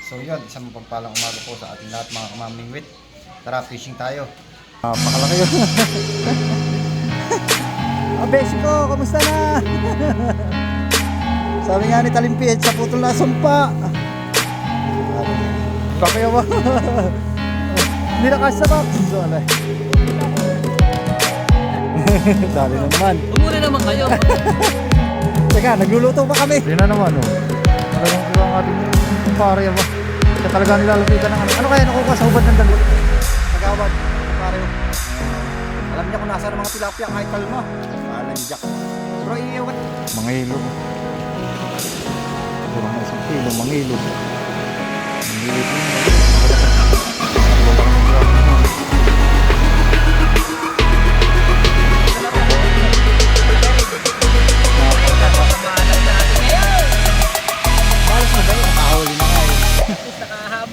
So yun, isang mapagpalang umaga po sa ating lahat mga kamamingwit. Tara, fishing tayo. Pakalaki yun. Besi ko, kamusta na? Sabi nga ni Talimpied, sa putol na sumpa. Pakayo ba? Hindi na kasi sa box. So, alay. Dali na naman. Umuli naman kayo. Teka, nagluluto pa kami. Hindi na naman, oh. Talagang iba ang ating pare ba? Kaya talaga nilalapitan ng ano. Ano kaya nakukuha sa hubad ng dalo? Nag-aawad, pare. Alam niya kung nasa ng mga tilapia kahit kalma. Alang jack. Pero iiwan. Mga ilog. Kurang na 1 kilo, mga ilog. Mga ilog yun.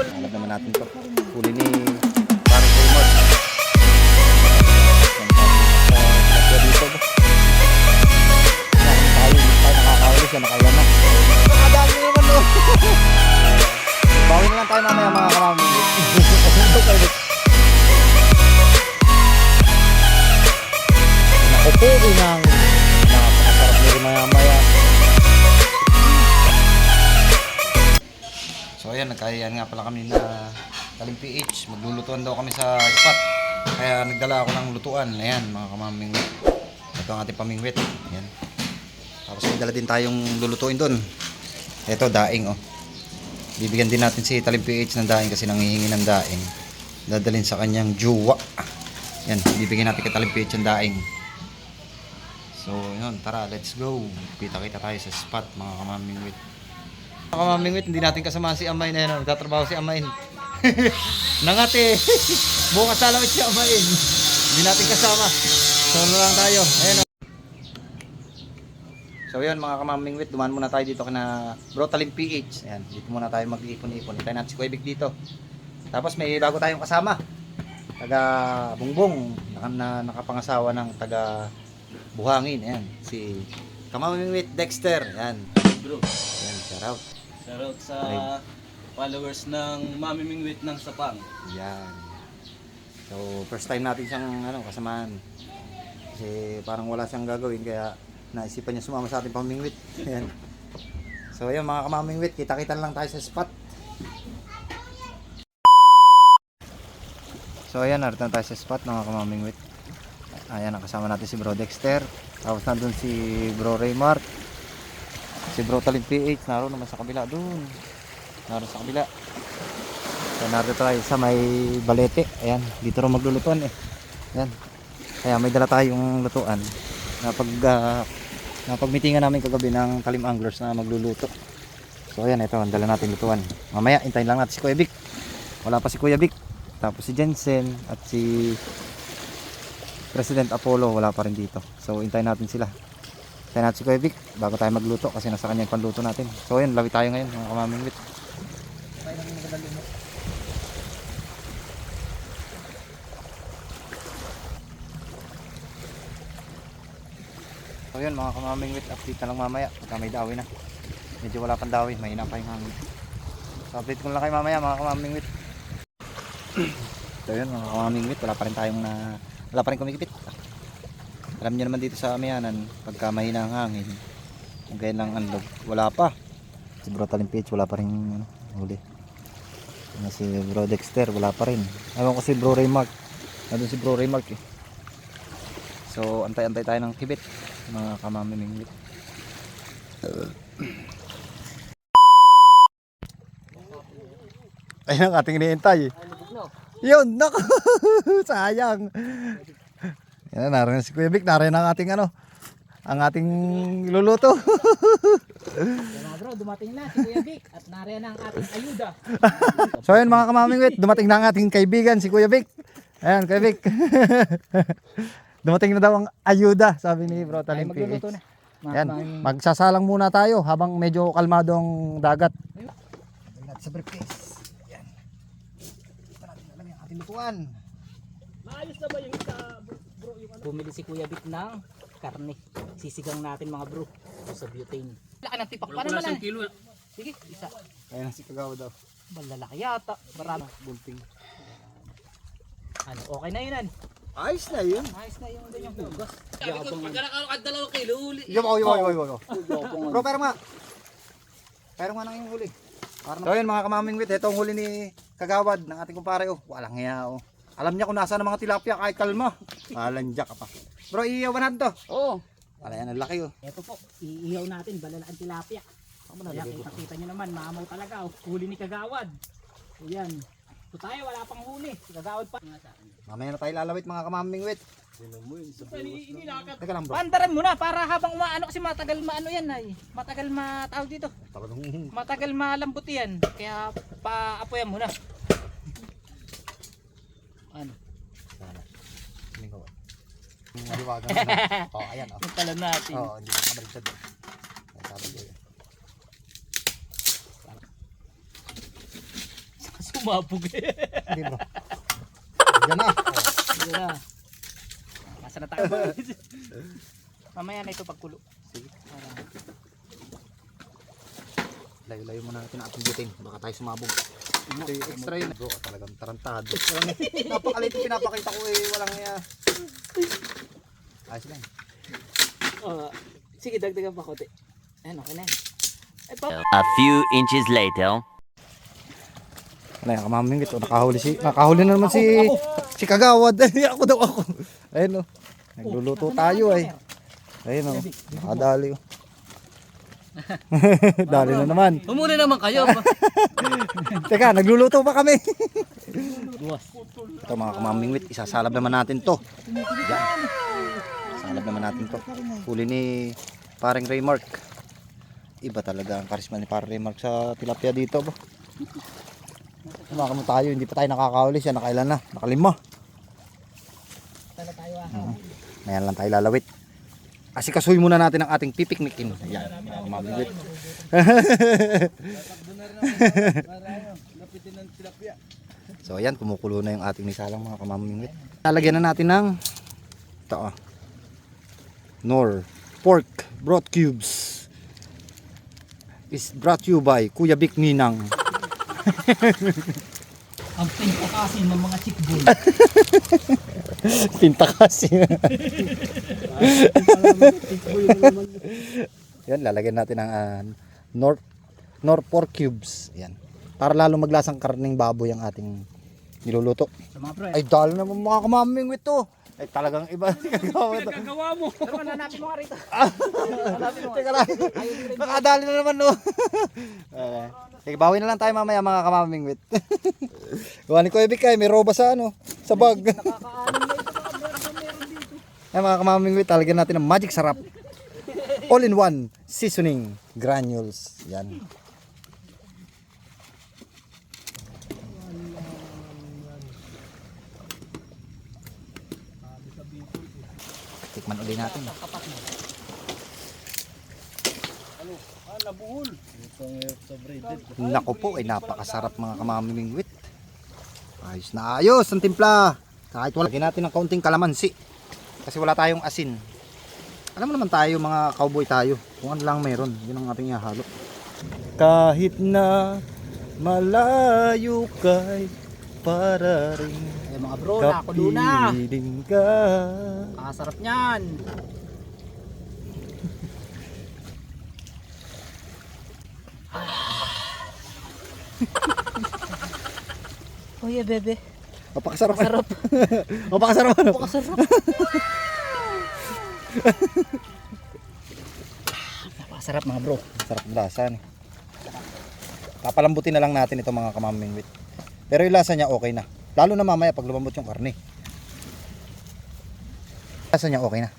Alam naman natin to. Huli ni parang Raymond. Dito ba? Tayo nakakahuli siya, nakaiwan na. Nakadami naman no. Bawin na lang tayo mamaya mga kamamingwit. Nakupo rin ang napakasarap na rin mamaya. So ayan, nagkayaan nga pala kami na Talim PH. Maglulutuan daw kami sa spot. Kaya nagdala ako ng lutuan. Ayan mga kamamingwit. Ito ang ating pamingwit. Ayan. Tapos may dala din tayong lulutuin doon. Ito, daing oh. Bibigyan din natin si Talim PH ng daing kasi nangihingi ng daing. Dadalhin sa kanyang juwa. Yan, bibigyan natin kay Talim PH ng daing. So yun, tara, let's go. Kita-kita tayo sa spot mga kamamingwit. Mga kamamingwit, hindi natin kasama si Amain. Ayan, nagtatrabaho si Amain. Nangate. Bukas salawit si Amain. Hindi natin kasama. Solo lang tayo. Ayan. So yun mga kamamingwit, dumaan muna tayo dito kana Bro Talim PH. Ayan, dito muna tayo mag-iipon-ipon. Hintayin natin si Kuya Vic dito. Tapos may bago tayong kasama. Taga Bungbong, nakapangasawa ng taga Buhangin. Ayan, si Kamamingwit Dexter. Ayan. Bro, Ayan, shout out. shoutout sa followers ng Mamimingwit ng Sapang. Yan. So, first time natin siyang kasamaan. Kasi parang wala siyang gagawin kaya naisipan niya sumama sa ating pamingwit. Yan. So, ayun mga kamamingwit, kita-kita lang tayo sa spot. So, ayan, narito na tayo sa spot mga kamamingwit. Ayan, nakasama natin si Bro Dexter. Tapos nandun si Bro Raymart. Si Bro Talim PH, naroon naman sa kabila doon. Naroon sa kabila. So, narito tayo sa may balete. Ayan, dito rin maglulutuan eh. Ayan. Kaya may dala tayong lutuan. Napagmitingan namin kagabi ng Talim Anglers na magluluto. So ayan, ito ang dala natin lutuan. Mamaya, hintayin lang natin si Kuya Vic. Wala pa si Kuya Vic. Tapos si Jensen at si President Apollo wala pa rin dito. So hintayin natin sila. Hintayin natin si Kuya Vic bago tayo magluto kasi nasa kanya yung panluto natin. So ayan, lawi tayo ngayon mga kamamingwit. So yun mga kamamingwit, update na lang mamaya pagka may dawi na. Medyo wala pang dawi, mahina pa yung hangin. So update ko lang kayo mamaya mga kamamingwit. So yun mga kamamingwit, wala pa rin kumikipit. Alam niyo naman dito sa Amianan, pagka mahina ang hangin, kung kaya lang unload, wala pa. Si Bro Talim PH wala pa rin huli. Si Bro Dexter wala pa rin. Ewan ko si Bro Raymart, nandun si Bro Raymart eh. So antay-antay tayo ng kibit mga kamamimingwit. Ayun ang ating iniintay. Yun, naku. Sayang. Yan, naroon si Kuya Vic, naroon ang ating ang ating luluto. Yan mga bro, dumating na si Kuya Vic at nariyan ang ating ayuda. So ayun mga kamamingwit, dumating na ang ating kaibigan si Kuya Vic. Ayan, Kuya Vic. Dumating na daw ang ayuda, sabi ni Bro Talim PH. Magluluto na. Yan, magsasalang muna tayo habang medyo kalmado ang dagat. Sa briefcase. Yan. Ito natin alam yung ating lutuan. Maayos na ba yung isa bro? Bumili si Kuya Vic ng karne. Sisigang natin mga bro. Sa butane. Laki ng tipak pa naman. Sige, isa. Ayan ang si Kagawa daw. Malalaki yata. Marami. Bunting. Ano, okay na yun, an? Ayos na yun. Ayos na yung ganyang hugas. Pagka 2 kilo, uli. Yo. Bro, pero nga. Pero nga nang yung huli. So yun mga kamaming wit, ito ang huli ni Kagawad ng ating kumpare. Oh, walang hiya oh. Alam niya kung nasaan ang mga tilapia kahit kalma. Alandya ka pa. Bro, iiyawan natin to. Oo. Wala yan, ang laki oh. Ito po, iihaw natin, balalaan tilapia. Kaya kita nyo naman, mamaw talaga. Oh. Huli ni Kagawad. So yan. So tayo, wala pang huli. Si Kagawad pa. Mamaya na tayo lalawit mga kamaming wit. Teka lang bro. Pandaran mo na para habang umaano kasi matagal maano yan ay. Matagal matawag dito. Matagal malambot yan. Kaya paapoyan mo na. Ano? Maliwagan na. Oh, ayan oh. Yung pala natin. Oh, hindi na kabaliktad. Ay, sabi ko yun. Sumabog eh. Hindi bro. Yan na. Yun na. Nasa na tayo. Mamaya na ito pagkulo. Sige. Layo-layo muna natin ang ating buting. Baka tayo sumabog. Ito yung extra yun. Bro, talagang tarantado. Napakalit yung pinapakita ko eh. Walang ayos lang. Sige, dagdagan pa kote. Ayan, okay na yan. A few inches later. Ano yung kamaming ito? Nakahuli na naman si Kagawad. Ako. Ayun o. Nagluluto tayo ay. Ayun o. Nakadali o. Dali na naman. Humuli naman kayo. Teka, nagluluto pa kami. Ito mga kamaming wit, isasalab naman natin to. Yan. Salab naman natin to. Huli ni paring Raymark. Iba talaga ang karisma ni paring Raymark sa tilapia dito. Kumakamo tayo, hindi pa tayo nakakahuli siya. Nakailan na? Nakalima. Mayan lang tayo lalawit. Asikasuhin muna natin ang ating pipiknikin. Yan, kamaming wit. So ayan, kumukulo na yung ating nisalang mga kamaming wit. Lalagyan na natin ng ito Nor pork broth cubes is brought to you by Kuya Vic Ninang. Ang pintakasin ng mga chickbone. Pintakasin. Yan, lalagyan natin ng Nor pork cubes. Yan. Para lalo maglasang karning baboy ang ating niluluto. Sa mga pre. Ay, dahil naman mga kamaming ito. Ay, talagang iba si Kagawad. Gagawa mo. Pero hanapin mo nga rito. Teka lang. Nakadali na naman, no. Sige, bawi na lang tayo mamaya mga kamaming wit. Gawa ni Kuya Vic ay may roba sa sa bag. Ay mga kamaming wit, talagyan natin ng magic sarap. All in one seasoning granules. Yan. Tikman ulit natin. Nako po, ay napakasarap mga kamaming wit. Ayos na ayos ang timpla. Kahit wala, lagyan natin ng kaunting kalamansi. Kasi wala tayong asin. Alam mo naman tayo, mga cowboy tayo. Kung ano lang meron, yun ang ating ihahalo. Kahit na malayo kay para rin Ay mga bro, nakulo na. kapiling ka. Kasarap niyan. Oh yeah, bebe. Napakasarap. Sarap. Napakasarap. Napakasarap. Napakasarap mga bro. Sarap ng lasa. Papalambutin na lang natin ito mga kamaming wit. Pero yung lasa niya okay na. Lalo na mamaya pag lumambot yung karne. Lasa niya okay na.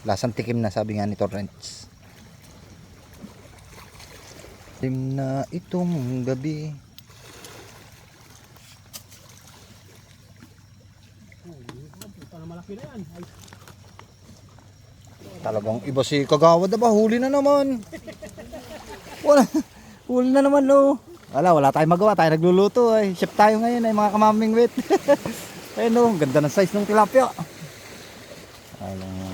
Lasang tikim na, sabi nga ni Torrents. Tikim na itong gabi. Talagang iba si Kagawad na ba? Huli na naman. Huli na naman no. Wala tayong magawa, tayo nagluluto ay. Chef tayo ngayon ay mga kamaming wit. Ayun no, ganda ng size ng tilapia. Alam.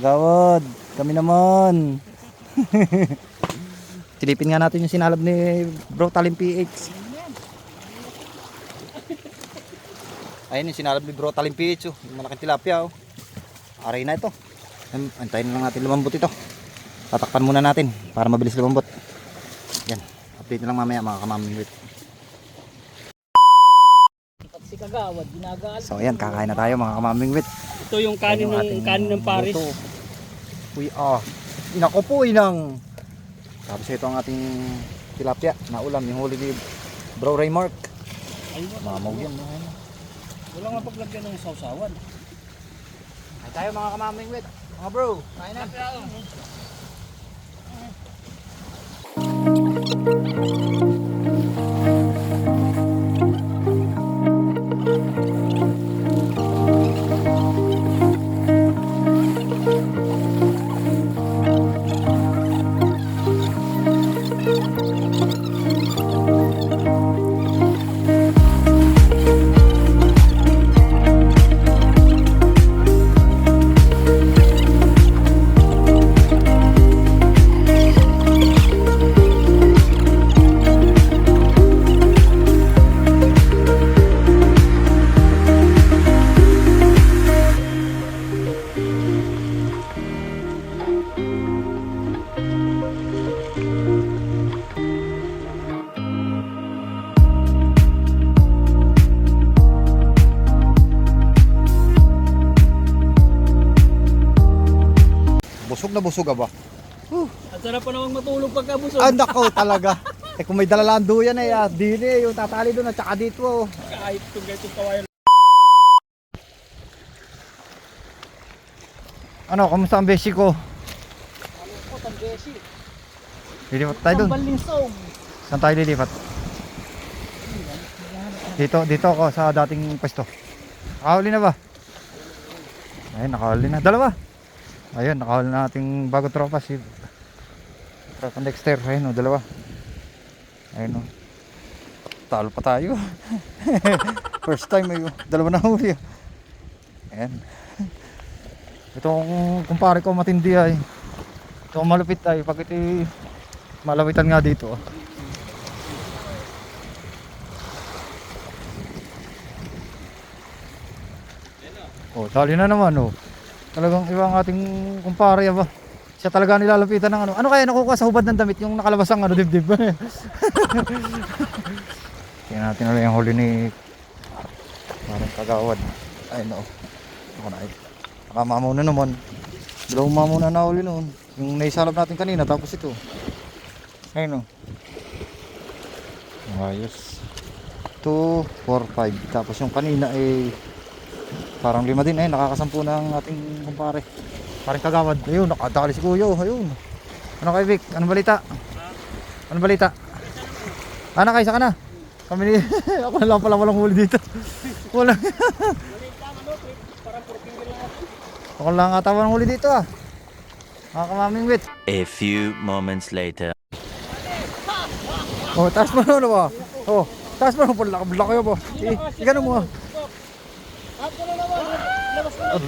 Gawad, kami naman. Silipin nga natin yung sinalab ni Bro Talim PH. Ayun yung sinalab ni Bro Talim PH. Oh. Yung malaking tilapia. Oh. Aray na ito. Antayin na lang natin lumambot ito. Tatakpan muna natin para mabilis lumambot. Yan. Update na lang mamaya mga kamamingwit. Si Kagawad, ginagaal. So ayan, kakain na tayo mga kamamingwit. Ito yung kanin ng Paris. Uy, inako po inang. Tapos ito ang ating tilapia na ulam, yung huli ni Bro Raymark. Mamaw yan. Wala nga paglagyan ng sausawan. Ay tayo mga kamamingwit. Mga bro, kain na. Busog ba? At sarap pa namang matulog pagkabusog. Ah, nako talaga. Kung may dalalandu yan dili yung tatali doon at saka dito. Oh. Kahit itong ganitong kawayan. Ano, kamusta ang beshi ko? Malungkot ang beshi. Lilipat tayo doon. Ang balinsong. Saan tayo lilipat? Dito ako sa dating pwesto. Nakahuli na ba? Ayun, nakahuli na. Dalawa. Ayun, nakahuli na ating bagong tropa si Tropa Dexter. Ayun, dalawa. Ayun, talo pa tayo. First time, dalawa na huli. Ayan. Itong kumpare ko matindi ay. Ito malupit ay. Pag ito malawitan nga dito. Oh, tali na naman oh. Talagang ibang ating kumpare ba. Siya talaga nilalapitan ng ano. Ano kaya nakukuha sa hubad ng damit yung nakalabas ang ano dibdib. Tingnan natin ulit yung huli ni parang Kagawad. Ay no. Ako na. Nakamamu na naman. Dalawang mamu na nahuli noon. Yung naisalap natin kanina tapos ito. Ayun no. Ayos. 2, 4, 5. Tapos yung kanina ay parang 5 din ay nakakasampu na ang ating kumpare. Parang Kagawad. Ayun, nakadali si Kuya. Ayun. Ano kay Vic? Anong balita? Anong balita? Ana kaysa ka na? Kami ni ako na lang pala walang huli dito. Walang. Ako lang ata walang huli dito ah. Mga kamamingwit. A few moments later. Oh, taas mo na ba? Oh, taas mo na pala. Laki ba? Igano mo.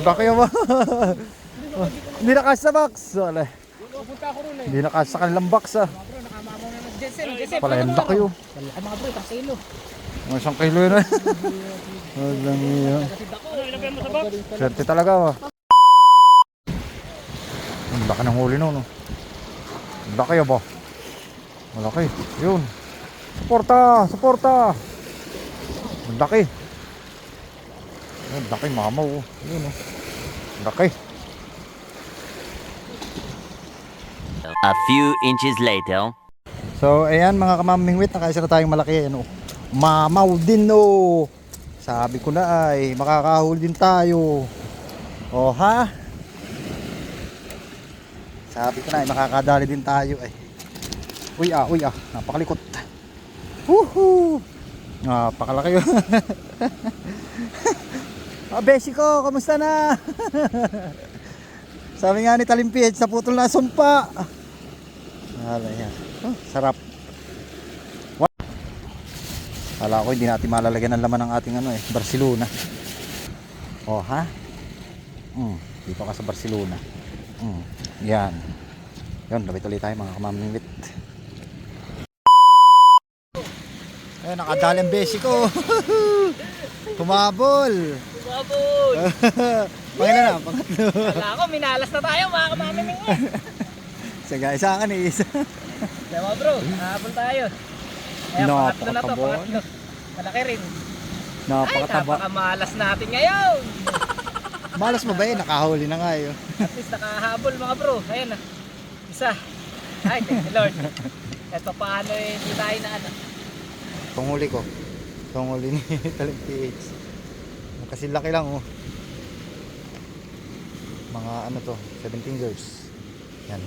Laki ba? Hindi na kasi sa box. Wala. Hindi na kasi sa kanilang box ah. Pala yung laki oh. Ay mga bro, isang kilo. Mga 1 kilo yun eh. Walang iya. Swerte talaga oh. Ang laki ng huli no. Ang laki ba? Malaki. Yun. Suporta! Suporta! Ang laki. Ang laki mamaw oh. Yun oh. Ang laki. A few inches later. So ayan mga kamamingwit, nakaisa na tayong malaki ano. Mamaw din oh. Sabi ko na ay makakahuli din tayo. Oh ha? Sabi ko na ay makakadali din tayo ay. Uy napakalikot. Woohoo! Napakalaki yun. Beshi ko, kamusta na? Sabi nga ni Talim PH, sa putol na sumpa. Yan. Oh, sarap. Kala ko hindi natin malalagyan ng laman ng ating Barcelona. Oh ha? Dito ka sa Barcelona. Yan. Yun, labit ulit tayo mga kamamingwit. Ayun, nakadali ang besi ko. Humabol. Babol! Pangilan na, pangatlo. Kala ko, minalas na tayo mga kamamimingwit. Sige, isa ka ni isa. Diba bro, nahabol tayo. Ayan, pangatlo na to, Napakatabo. pangatlo. Malaki rin. Ay, Napakataba. napakamalas natin ngayon. Malas mo ba eh? Nakahuli na nga yun. At least nakahabol mga bro. Ayan na. Isa. Ay, thank you Lord. Ito paano eh, hindi tayo na ano. Itong huli ko. Itong huli ni Talim PH. Kasi laki lang oh. Mga ano to, 7 fingers. Yan.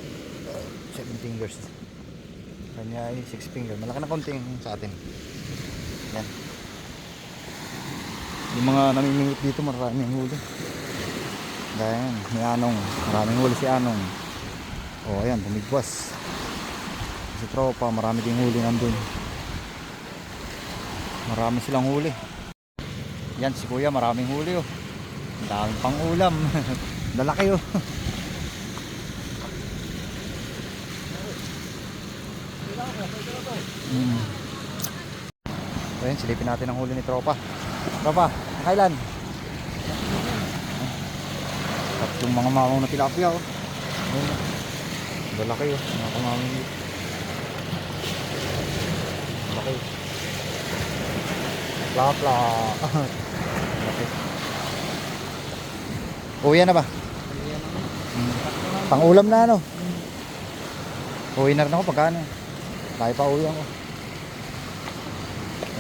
7 fingers. Kanya ay 6 finger. Malaki na konting sa atin. Yan. Yung mga namimingit dito maraming huli. Dahil may Anong. Maraming huli si Anong. O ayan, bumigwas. Si tropa, marami ding huli nandun. Marami silang huli. Yan si kuya, maraming huli oh. Ang daming pang ulam. Lalaki oh. Ayun, silipin natin ang huli ni tropa. Tropa, kailan? At yung mga mamang na tilapia oh. Ayun, lalaki oh. Mga kamaming. Lalaki. Plapla. Lalaki. Uwi na ba? Pang ulam na ano? Uwi na rin ako pagka ano. Tayo pa uwi ako.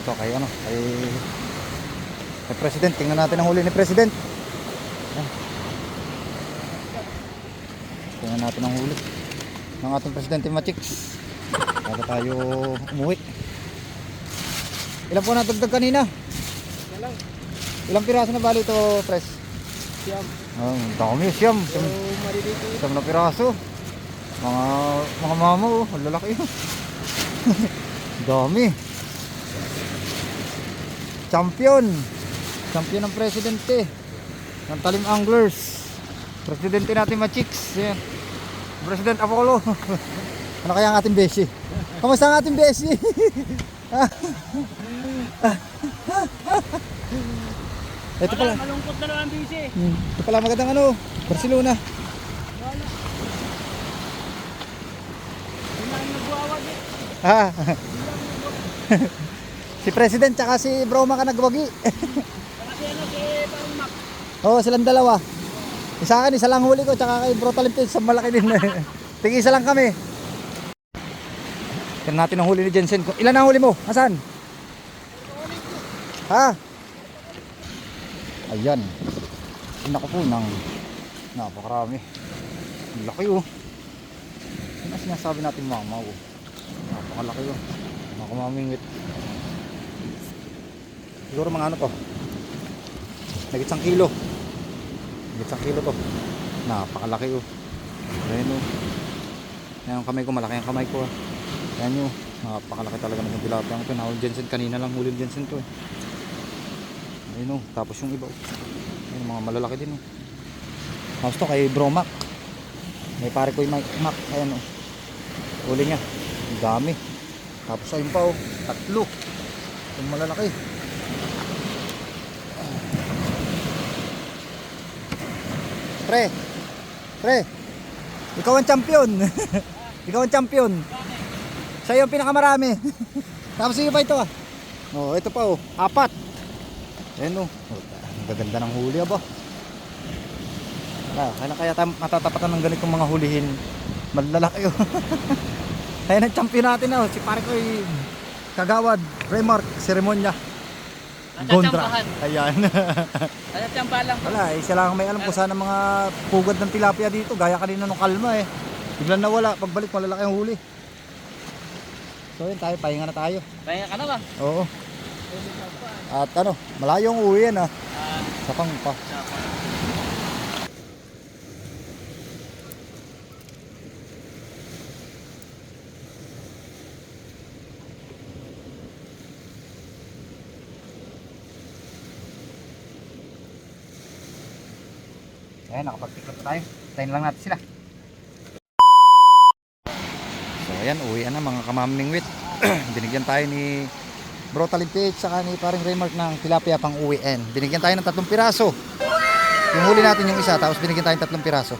Ito kay ano, kay President. Tingnan natin ang huli ni President. Ayan. Tingnan natin ang huli ng ating Presidente Machix. Bago tayo umuwi. Ilan po natagdag kanina? Ilang piraso na bali ito, Pres? Siyam. Dami, siyam. So, maliliit. Siyam na piraso. Mga mamo, ang lalaki yun. Dami. Champion ng presidente ng Talim Anglers. Presidente natin Machix. Ayan. President Apollo. Ano kaya ang ating beshi? Kamusta ang ating beshi? Ito pala. Malungkot na naman busy. Ito pala magandang ano, Barcelona. Hindi na nagwawag eh. Ah. Si President tsaka si Broma ka nagwagi. Kasi ano si Parang Mac. Oo, silang dalawa. Isa akin, isa lang huli ko tsaka kay Bro Talim sa malaki din. Tingin isa lang kami. Tingnan natin ang huli ni Jensen. Ilan ang huli mo? Asan? Ha? Ayan. Naku po nang napakarami. Ang laki oh. Ano sinasabi natin mama oh. Napakalaki oh. Nakamamingwit. Siguro mga ano to. Nagit 1 kilo. Nagit 1 kilo to. Napakalaki oh. Ayan oh. Ayan ang kamay ko. Malaki ang kamay ko ah. Ayan oh. Napakalaki talaga ng tilapia ito. Nahuli Jensen. Kanina lang huli Jensen to eh. Ayun oh, tapos yung iba oh. Ayun, mga malalaki din oh. Tapos to kay Bro Mac. May pare ko yung Mac. Ayan oh. Uli niya. Ang dami. Tapos ayun pa oh. 3. Yung malalaki. Pre. Ikaw ang champion. Ikaw ang champion. Sa'yo ang pinakamarami. Tapos iyo pa ito ah. Oh, ito pa oh. 4. Ayan o. Ang gaganda ng huli aba. Kaya matatapatan ng ganitong mga hulihin. Malalaki o. Ayan ang champion natin na. Si pare ko ay Kagawad Remark Seremonya Gondra. Ayan. Tatsampa lang. Wala, isa lang may alam kung saan ang mga pugad ng tilapia dito. Gaya kanina nung kalma eh. Biglang nawala. Pagbalik malalaki ang huli. So yun tayo, pahinga na tayo. Pahinga ka na ba? Oo. At ano, malayong uwi yan ah. Sa Pangpa. Ayan, nakapag-pick up tayo. Tayin lang natin sila. So ayan, uwian na mga kamamingwit. Binigyan tayo ni Bro Talim PH saka ni paring Raymark ng tilapia pang uwiin. Binigyan tayo ng 3 piraso. Yung huli natin yung isa, tapos binigyan tayo ng 3 piraso.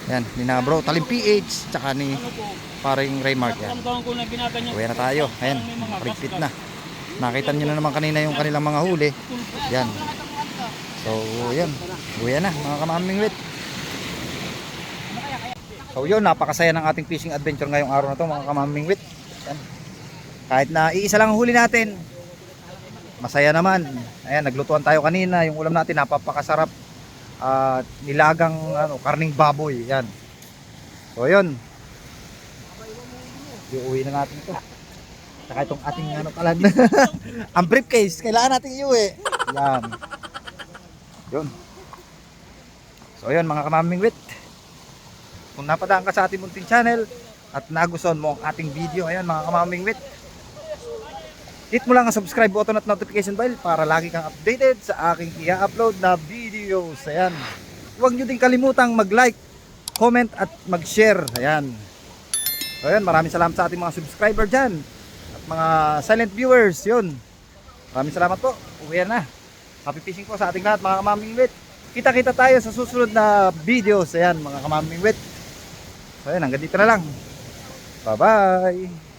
Yan, ni na Bro Talim PH saka ni paring Raymark yan. Uwi na tayo. Ayan, prigpit na. Nakita nyo na naman kanina yung kanilang mga huli. Yan. So, yan. Uwi na mga kamamingwit. So yun, napakasaya ng ating fishing adventure ngayong araw na to mga kamamingwit. Yan. Kahit na iisa lang ang huli natin, masaya naman. Ayan, naglutuan tayo kanina. Yung ulam natin napapakasarap. Nilagang karning baboy. Yan. So yun. Iuwi na natin ito. Saka itong ating kalan. Ang briefcase, kailangan natin iuwi. Yan. Yun. So yun mga kamamingwit. Kung napadaan ka sa ating munting channel at nagustuhan mo ang ating video, ayan mga kamamingwit, hit mo lang ang subscribe button at notification bell para lagi kang updated sa aking i-upload na videos. Ayan. Huwag nyo din kalimutang mag-like, comment at mag-share. Ayan. So ayan, maraming salamat sa ating mga subscriber dyan at mga silent viewers. Yun. Maraming salamat po. Uwi na. Happy fishing po sa ating lahat mga kamamingwit. Kita-kita tayo sa susunod na videos. Ayan mga kamamingwit. So ayan, hanggang dito na lang. Bye-bye!